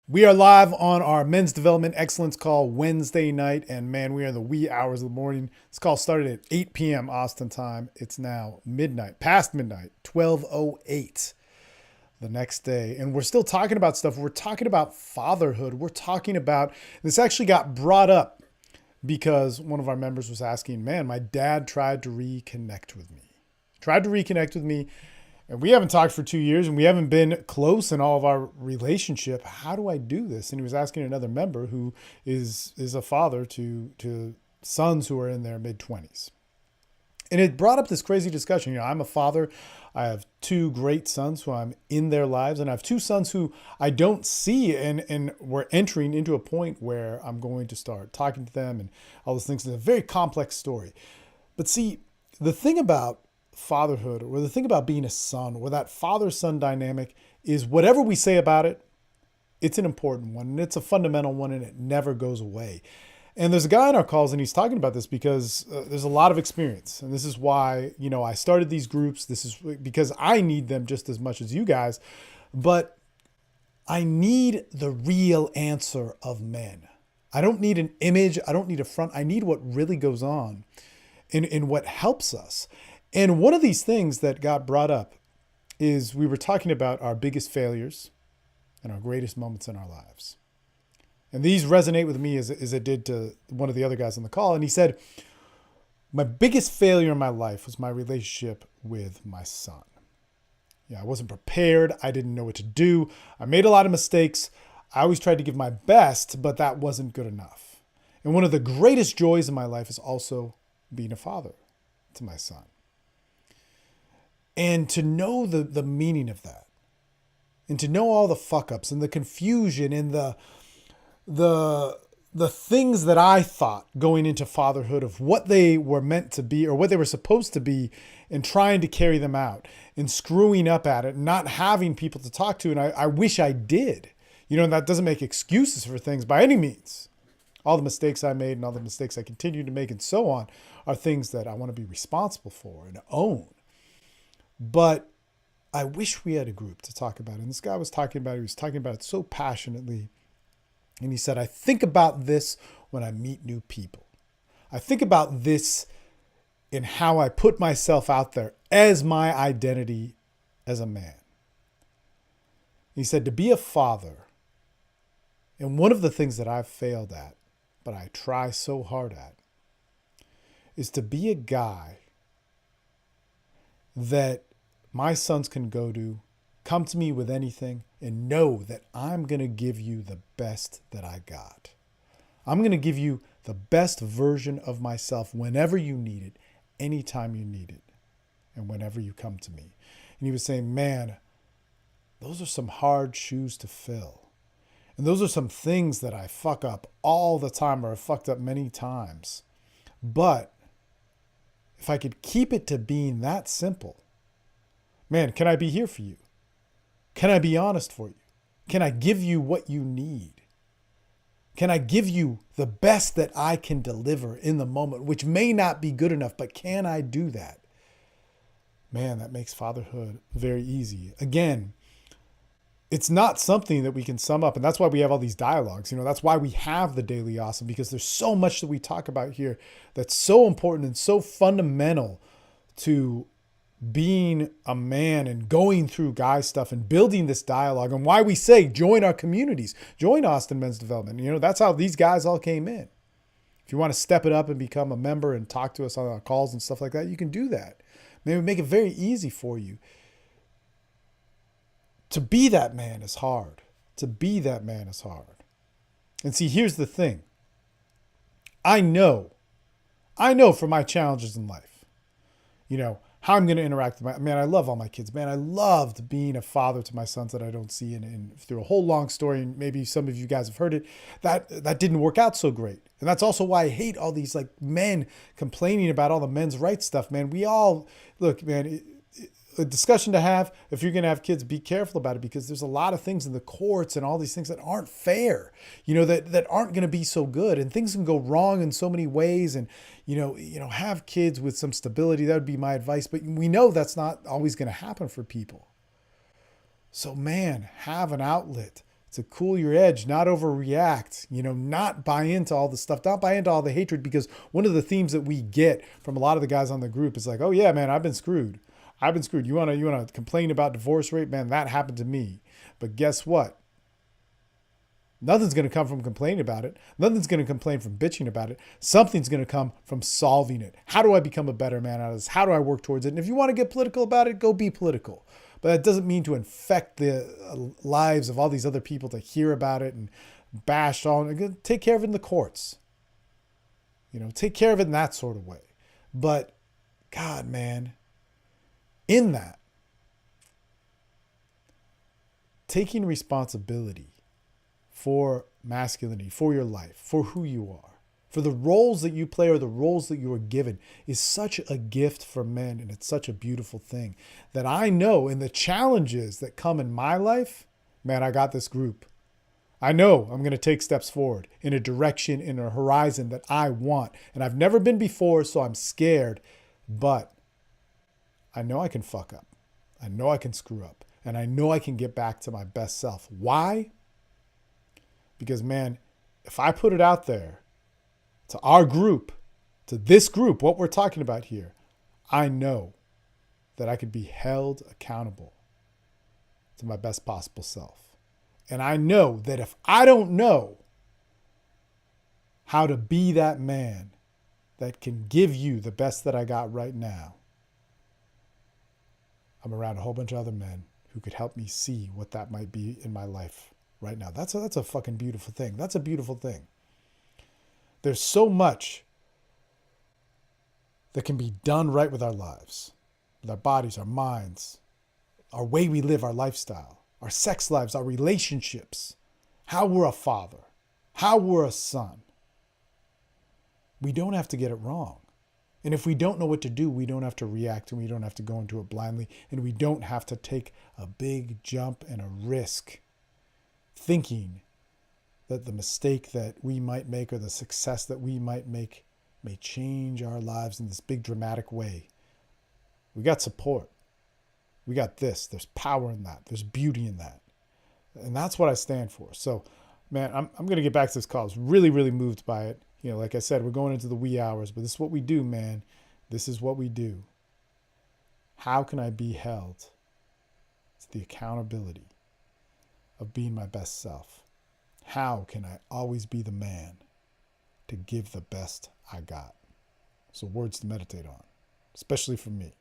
We are live on our men's development excellence call Wednesday night. And man, we are in the wee hours of the morning. This call started at 8 p.m. Austin time. It's now midnight, past midnight, 12:08 the next day. And we're still talking about stuff. We're talking about fatherhood. We're talking about, this actually got brought up because one of our members was asking, man, my dad tried to reconnect with me. And we haven't talked for 2 years and we haven't been close in all of our relationship. How do I do this? And he was asking another member who is a father to sons who are in their mid-20s. And it brought up this crazy discussion. I'm a father. I have two great sons who I'm in their lives, and I have two sons who I don't see, and we're entering into a point where I'm going to start talking to them and all those things. It's a very complex story. But see, the thing about fatherhood, or the thing about being a son, or that father-son dynamic, is whatever we say about it, it's an important one, and it's a fundamental one, and it never goes away. And there's a guy in our calls, and he's talking about this because there's a lot of experience. And this is why, I started these groups. This is because I need them just as much as you guys. But I need the real answer of men. I don't need an image. I don't need a front. I need what really goes on in what helps us. And one of these things that got brought up is we were talking about our biggest failures and our greatest moments in our lives. And these resonate with me as it did to one of the other guys on the call. And he said, my biggest failure in my life was my relationship with my son. I wasn't prepared. I didn't know what to do. I made a lot of mistakes. I always tried to give my best, but that wasn't good enough. And one of the greatest joys in my life is also being a father to my son. And to know the meaning of that, and to know all the fuck ups and the confusion and the things that I thought going into fatherhood of what they were meant to be or what they were supposed to be, and trying to carry them out and screwing up at it and not having people to talk to. And I wish I did. And that doesn't make excuses for things by any means. All the mistakes I made and all the mistakes I continue to make and so on are things that I want to be responsible for and own. But I wish we had a group to talk about it. And this guy was talking about it. He was talking about it so passionately. And he said, I think about this when I meet new people. I think about this in how I put myself out there as my identity as a man. He said, to be a father, and one of the things that I've failed at, but I try so hard at, is to be a guy that my sons can go to, come to me with anything, and know that I'm going to give you the best that I got. I'm going to give you the best version of myself whenever you need it, anytime you need it, and whenever you come to me. And he was saying, man, those are some hard shoes to fill. And those are some things that I fuck up all the time, or I've fucked up many times. But if I could keep it to being that simple, man, can I be here for you? Can I be honest for you? Can I give you what you need? Can I give you the best that I can deliver in the moment, which may not be good enough, but can I do that? Man, that makes fatherhood very easy. Again, it's not something that we can sum up. And that's why we have all these dialogues. That's why we have the Daily Awesome, because there's so much that we talk about here that's so important and so fundamental to being a man and going through guy stuff and building this dialogue, and why we say join our communities, join Austin Men's Development. That's how these guys all came in. If you want to step it up and become a member and talk to us on our calls and stuff like that, you can do that. Maybe make it very easy for you. To be that man is hard. To be that man is hard. And see, here's the thing. I know from my challenges in life, how I'm going to interact with I love all my kids, man. I loved being a father to my sons that I don't see. And through a whole long story, and maybe some of you guys have heard it, that didn't work out so great. And that's also why I hate all these men complaining about all the men's rights stuff, man. We all, look, man, a discussion to have. If you're going to have kids, be careful about it, because there's a lot of things in the courts and all these things that aren't fair, that aren't going to be so good, and things can go wrong in so many ways. And, have kids with some stability. That would be my advice. But we know that's not always going to happen for people. So man, have an outlet to cool your edge, not overreact, not buy into all the stuff, not buy into all the hatred, because one of the themes that we get from a lot of the guys on the group is like, oh yeah, man, I've been screwed. I've been screwed. You wanna complain about divorce rate? Man, that happened to me. But guess what? Nothing's going to come from complaining about it. Nothing's going to complain from bitching about it. Something's going to come from solving it. How do I become a better man out of this? How do I work towards it? And if you want to get political about it, go be political. But that doesn't mean to infect the lives of all these other people to hear about it and bash on. Take care of it in the courts. Take care of it in that sort of way. But God, man, in that, taking responsibility for masculinity, for your life, for who you are, for the roles that you play or the roles that you are given is such a gift for men. And it's such a beautiful thing that I know in the challenges that come in my life, man, I got this group. I know I'm going to take steps forward in a direction, in a horizon that I want. And I've never been before, so I'm scared, but I know I can fuck up. I know I can screw up, and I know I can get back to my best self. Why? Because, man, if I put it out there to our group, to this group, what we're talking about here, I know that I could be held accountable to my best possible self. And I know that if I don't know how to be that man that can give you the best that I got right now, I'm around a whole bunch of other men who could help me see what that might be in my life right now. That's a fucking beautiful thing. That's a beautiful thing. There's so much that can be done right with our lives, with our bodies, our minds, our way we live, our lifestyle, our sex lives, our relationships, how we're a father, how we're a son. We don't have to get it wrong. And if we don't know what to do, we don't have to react, and we don't have to go into it blindly, and we don't have to take a big jump and a risk thinking that the mistake that we might make or the success that we might make may change our lives in this big dramatic way. We got support. We got this. There's power in that. There's beauty in that. And that's what I stand for. So, man, I'm going to get back to this call. I was really, really moved by it. Like I said, we're going into the wee hours, but this is what we do, man. This is what we do. How can I be held? It's the accountability of being my best self. How can I always be the man to give the best I got? So words to meditate on, especially for me.